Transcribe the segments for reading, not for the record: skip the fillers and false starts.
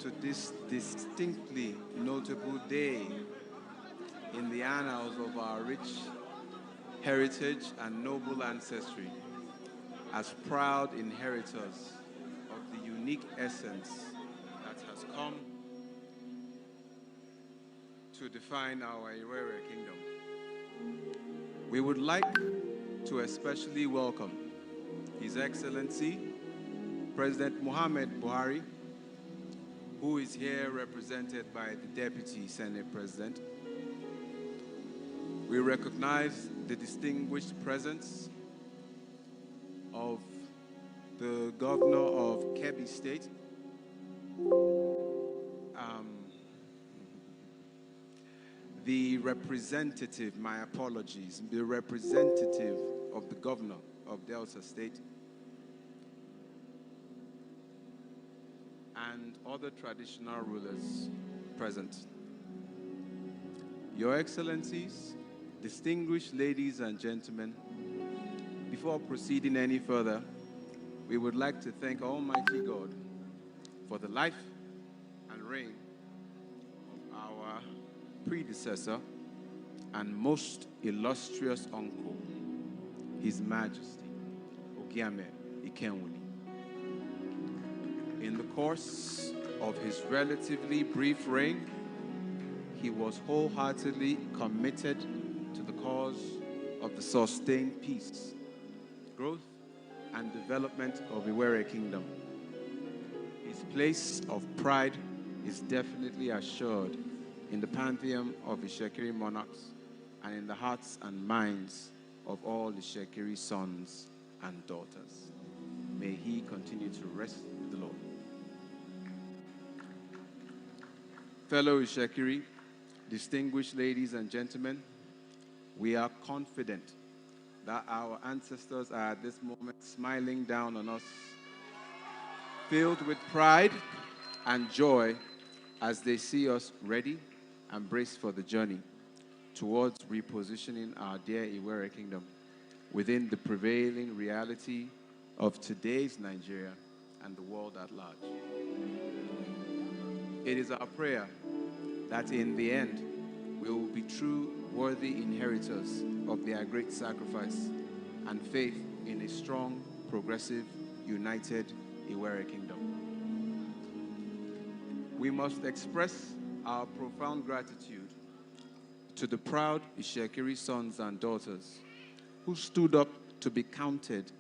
to this distinctly notable day in the annals of our rich heritage and noble ancestry, as proud inheritors of the unique essence that has come to define our Warri Kingdom. We would like to especially welcome His Excellency President Muhammad Buhari, who is here represented by the Deputy Senate President. We recognize the distinguished presence of the Governor of Kebbi State, the representative, my apologies, the representative of the Governor of Delta State, and other traditional rulers present. Your Excellencies, distinguished ladies and gentlemen, before proceeding any further, we would like to thank Almighty God for the life and reign of our predecessor and most illustrious uncle, His Majesty Ogiame Ikenwuni. In the course of his relatively brief reign, he was wholeheartedly committed to the cause of the sustained peace, growth, and development of the Warri Kingdom. His place of pride is definitely assured in the pantheon of the Shekiri monarchs and in the hearts and minds of all the Shekiri sons and daughters. May he continue to rest with the Lord. Fellow Shekiri, distinguished ladies and gentlemen, we are confident that our ancestors are at this moment smiling down on us, filled with pride and joy as they see us ready and braced for the journey towards repositioning our dear Warri Kingdom within the prevailing reality of today's Nigeria and the world at large. It is our prayer that in the end, we will be true, worthy inheritors of their great sacrifice and faith in a strong, progressive, united Warri Kingdom. We must express our profound gratitude to the proud Ishekiri sons and daughters who stood up to be counted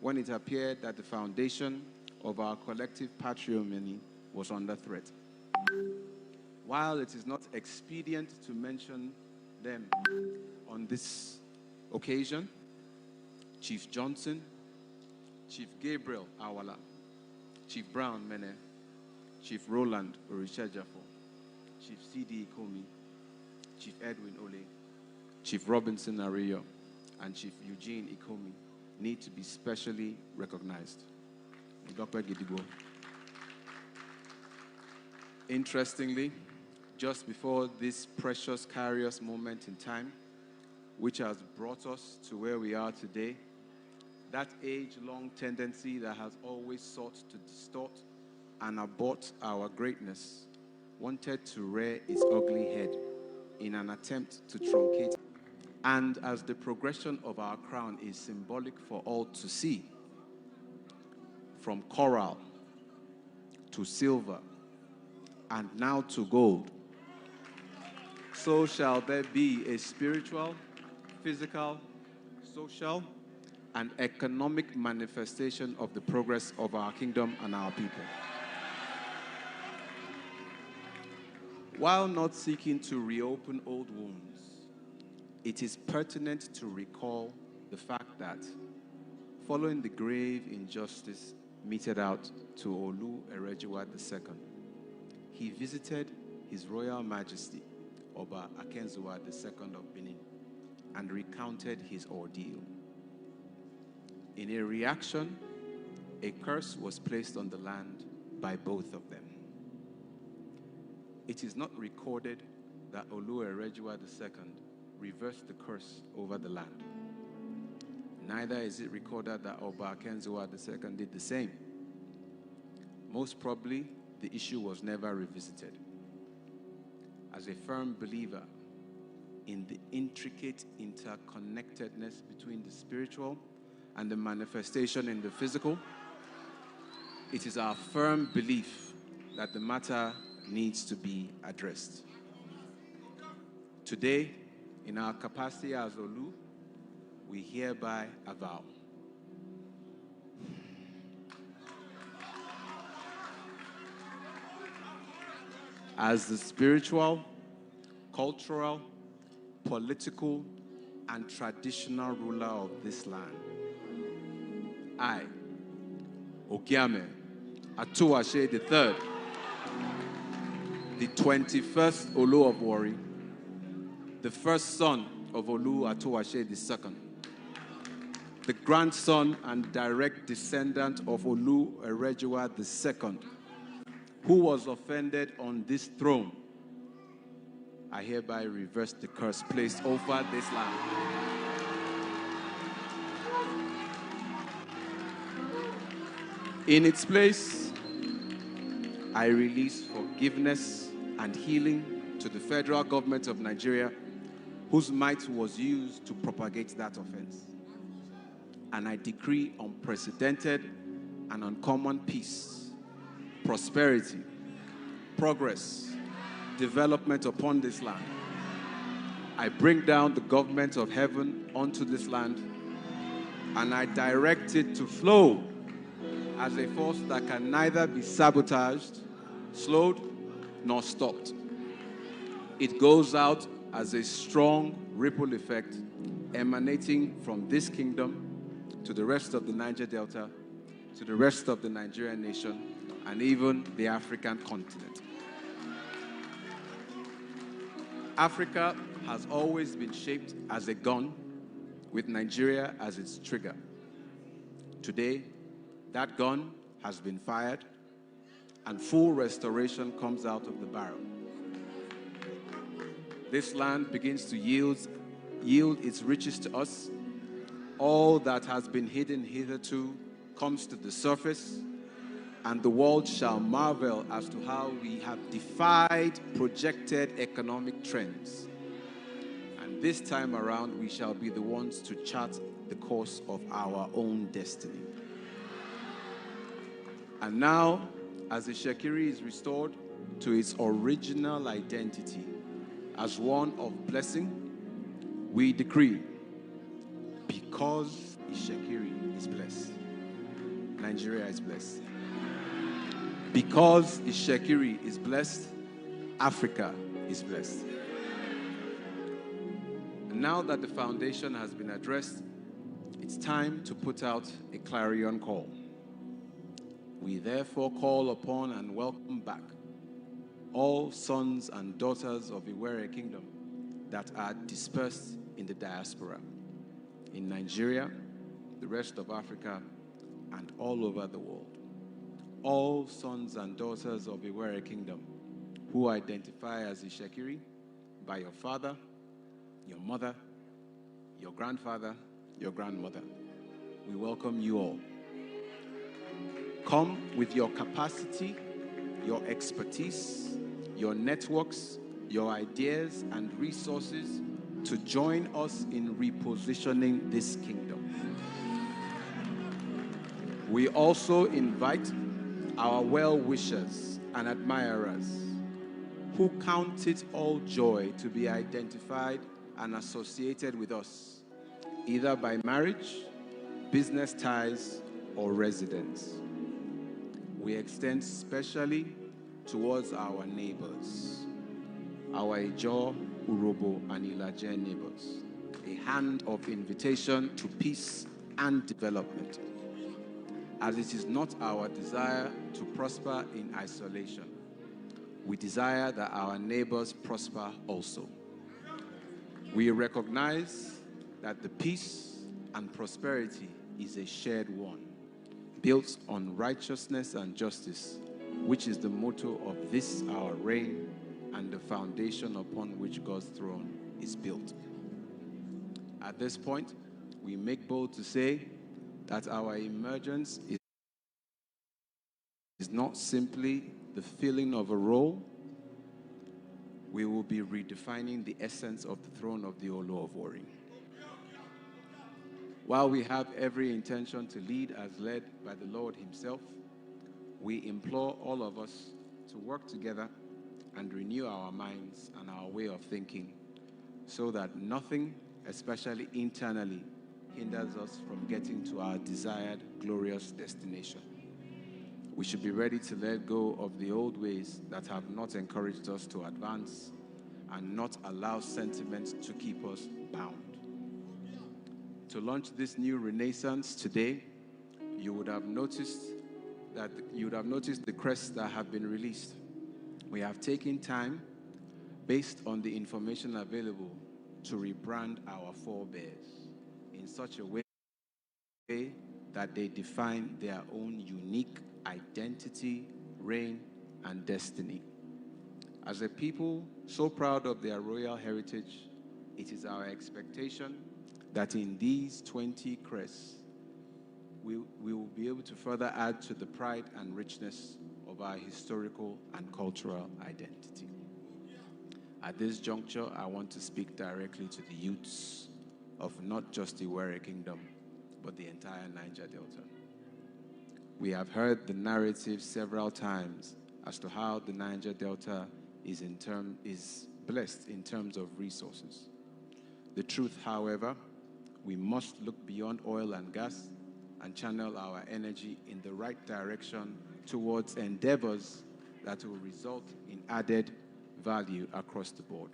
when it appeared that the foundation of our collective patrimony was under threat. While it is not expedient to mention them on this occasion, Chief Johnson, Chief Gabriel Awala, Chief Brown Mene, Chief Roland Orishajafo, Chief C.D. Ikomi, Chief Edwin Ole, Chief Robinson Ariyo, and Chief Eugene Ikomi need to be specially recognized. Dr. Gidigbo. Interestingly, just before this precious Kairos moment in time, which has brought us to where we are today, that age-long tendency that has always sought to distort and abort our greatness wanted to rear its ugly head in an attempt to truncate. And as the progression of our crown is symbolic for all to see, from coral to silver and now to gold, so shall there be a spiritual, physical, social, and economic manifestation of the progress of our kingdom and our people. While not seeking to reopen old wounds, it is pertinent to recall the fact that following the grave injustice meted out to Olu Erejiwa II, he visited His Royal Majesty Oba Akenzuwa II of Benin and recounted his ordeal. In a reaction, a curse was placed on the land by both of them. It is not recorded that Olu Erejiwa II reversed the curse over the land. Neither is it recorded that Oba Akenzuwa II did the same. Most probably, the issue was never revisited. As a firm believer in the intricate interconnectedness between the spiritual and the manifestation in the physical, it is our firm belief that the matter needs to be addressed. Today, in our capacity as Olu, we hereby avow as the spiritual, cultural, political, and traditional ruler of this land, I, Ogiame Atuwashe III, the 21st Olu of Warri, the first son of Olu Atuwashe II, the grandson and direct descendant of Olu Erejuwa II, who was offended on this throne, I hereby reverse the curse placed over this land. In its place, I release forgiveness and healing to the federal government of Nigeria, whose might was used to propagate that offense. And I decree unprecedented and uncommon peace, prosperity, progress, development upon this land. I bring down the government of heaven onto this land, and I direct it to flow as a force that can neither be sabotaged, slowed, nor stopped. It goes out as a strong ripple effect emanating from this kingdom to the rest of the Niger Delta, to the rest of the Nigerian nation, and even the African continent. Africa has always been shaped as a gun, with Nigeria as its trigger. Today, that gun has been fired, and full restoration comes out of the barrel. This land begins to yield its riches to us. All that has been hidden hitherto comes to the surface, and the world shall marvel as to how we have defied projected economic trends. And this time around, we shall be the ones to chart the course of our own destiny. And now, as the Shekiri is restored to its original identity as one of blessing, we decree, because Ishekiri is blessed, Nigeria is blessed. Because Ishekiri is blessed, Africa is blessed. And now that the foundation has been addressed, it's time to put out a clarion call. We therefore call upon and welcome back all sons and daughters of Iwere Kingdom that are dispersed in the diaspora, in Nigeria, the rest of Africa, and all over the world. All sons and daughters of Iwere Kingdom who identify as Ishekiri by your father, your mother, your grandfather, your grandmother. We welcome you all. Come with your capacity, your expertise, your networks, your ideas and resources to join us in repositioning this kingdom. We also invite our well-wishers and admirers who count it all joy to be identified and associated with us, either by marriage, business ties, or residence. We extend specially towards our neighbors, our Ijaw, Urobo, and Ilaje neighbors, a hand of invitation to peace and development, as it is not our desire to prosper in isolation. We desire that our neighbors prosper also. We recognize that the peace and prosperity is a shared one, built on righteousness and justice, which is the motto of this our reign and the foundation upon which God's throne is built. At this point, we make bold to say that our emergence is not simply the filling of a role, we will be redefining the essence of the throne of the Olu of Warri. While we have every intention to lead as led by the Lord himself, we implore all of us to work together and renew our minds and our way of thinking so that nothing, especially internally, hinders us from getting to our desired glorious destination. We should be ready to let go of the old ways that have not encouraged us to advance and not allow sentiments to keep us bound. To launch this new renaissance today, you would have noticed the crests that have been released. We have taken time, based on the information available, to rebrand our forebears in such a way that they define their own unique identity, reign, and destiny. As a people so proud of their royal heritage, it is our expectation that in these 20 crests, we will be able to further add to the pride and richness of our historical and cultural identity. At this juncture, I want to speak directly to the youths of not just the Warri Kingdom, but the entire Niger Delta. We have heard the narrative several times as to how the Niger Delta is blessed in terms of resources. The truth, however, we must look beyond oil and gas and channel our energy in the right direction towards endeavors that will result in added value across the board.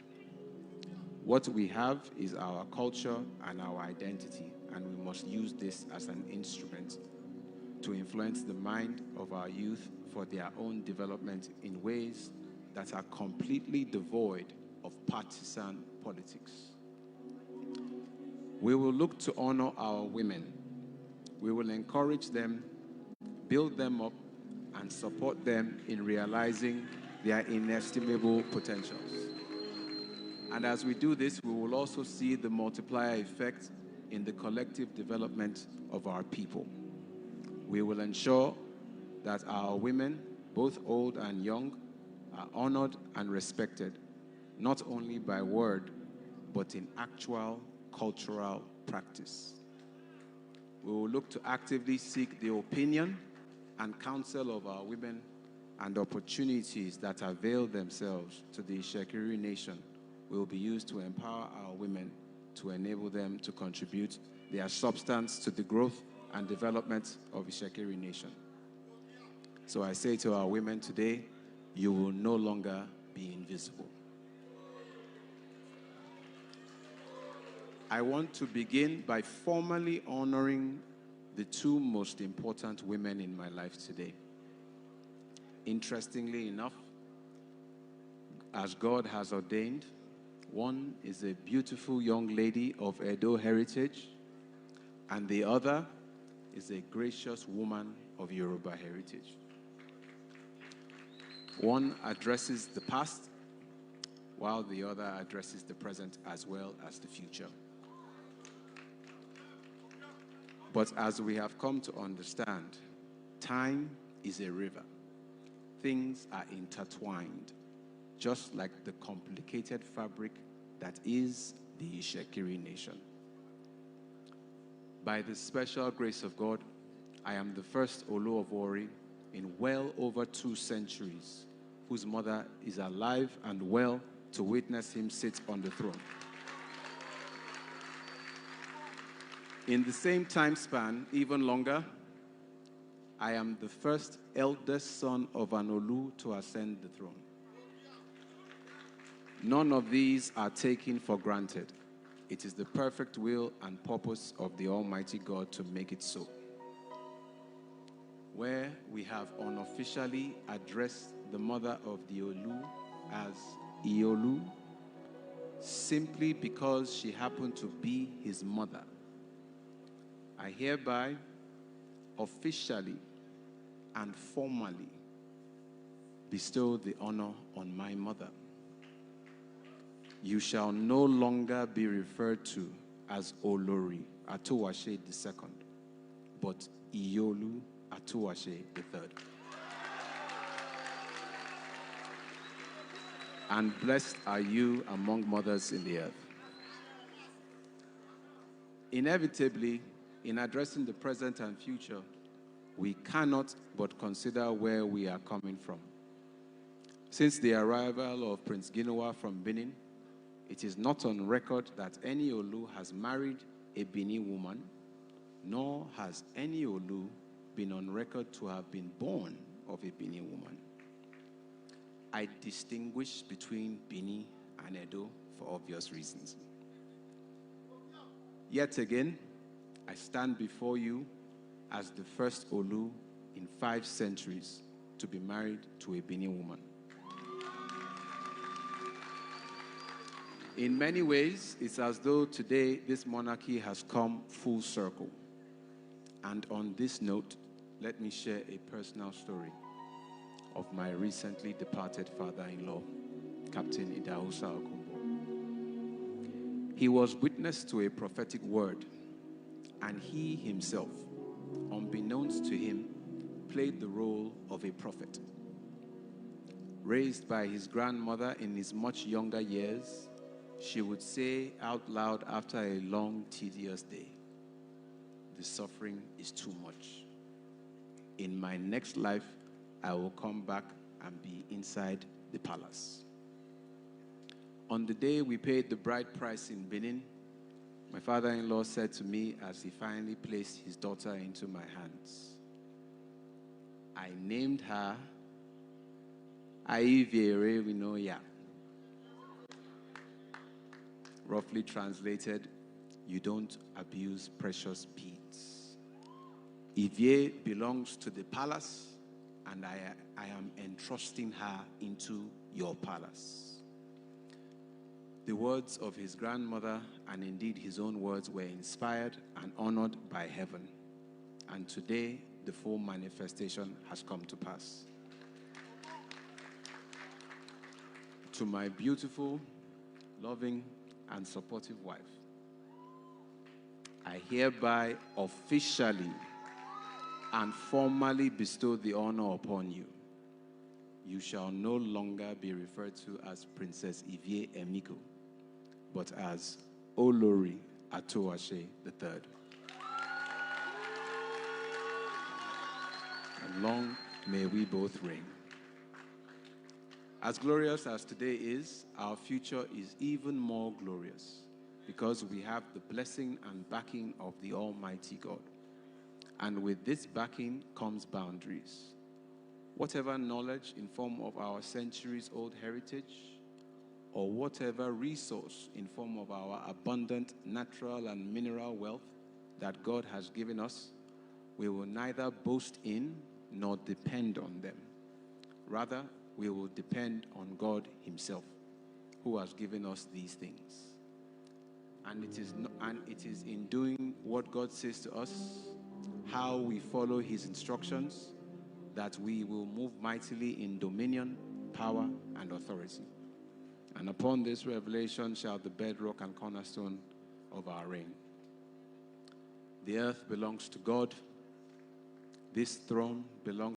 What we have is our culture and our identity, and we must use this as an instrument to influence the mind of our youth for their own development in ways that are completely devoid of partisan politics. We will look to honor our women. We will encourage them, build them up, and support them in realizing their inestimable potentials. And as we do this, we will also see the multiplier effect in the collective development of our people. We will ensure that our women, both old and young, are honored and respected, not only by word, but in actual cultural practice. We will look to actively seek the opinion and counsel of our women and opportunities that avail themselves to the Ishekiri nation will be used to empower our women to enable them to contribute their substance to the growth and development of Ishekiri nation. So I say to our women today, you will no longer be invisible. I want to begin by formally honoring the two most important women in my life today. Interestingly enough, as God has ordained, one is a beautiful young lady of Edo heritage, and the other is a gracious woman of Yoruba heritage. One addresses the past, while the other addresses the present as well as the future. But as we have come to understand, time is a river. Things are intertwined, just like the complicated fabric that is the Ishekiri nation. By the special grace of God, I am the first Olu of Warri in well over 2 centuries, whose mother is alive and well to witness him sit on the throne. In the same time span, even longer, I am the first eldest son of an Olu to ascend the throne. None of these are taken for granted. It is the perfect will and purpose of the Almighty God to make it so. Where we have unofficially addressed the mother of the Olu as Iolu, simply because she happened to be his mother, I hereby officially and formally bestow the honor on my mother. You shall no longer be referred to as Olori Atowashe II, but Iolu Atowashe III. and blessed are you among mothers in the earth. Inevitably, in addressing the present and future, we cannot but consider where we are coming from. Since the arrival of Prince Ginowa from Benin, it is not on record that any Olu has married a Benin woman, nor has any Olu been on record to have been born of a Benin woman. I distinguish between Benin and Edo for obvious reasons. Yet again, I stand before you as the first Olu in 5 centuries to be married to a Benin woman. In many ways, it's as though today this monarchy has come full circle. And on this note, let me share a personal story of my recently departed father-in-law, Captain Idahosa Okumbo. He was witness to a prophetic word, and he himself, unbeknownst to him, played the role of a prophet. Raised by his grandmother in his much younger years, she would say out loud after a long, tedious day, "The suffering is too much. In my next life, I will come back and be inside the palace." On the day we paid the bride price in Benin, my father-in-law said to me as he finally placed his daughter into my hands, "I named her Aiviere Winoya." Roughly translated, you don't abuse precious beads. Ivie belongs to the palace, and I am entrusting her into your palace. The words of his grandmother, and indeed his own words, were inspired and honored by heaven. And today, the full manifestation has come to pass. To my beautiful, loving, and supportive wife, I hereby officially and formally bestow the honor upon you. You shall no longer be referred to as Princess Ivie Emiko, but as Olori Atoashe III. And long may we both reign. As glorious as today is, our future is even more glorious because we have the blessing and backing of the Almighty God. And with this backing comes boundaries. Whatever knowledge in form of our centuries-old heritage, or whatever resource in form of our abundant natural and mineral wealth that God has given us, we will neither boast in nor depend on them. Rather, we will depend on God himself, who has given us these things. And it is in doing what God says to us, how we follow his instructions, that we will move mightily in dominion, power, and authority. And upon this revelation shall the bedrock and cornerstone of our reign. The earth belongs to God. This throne belongs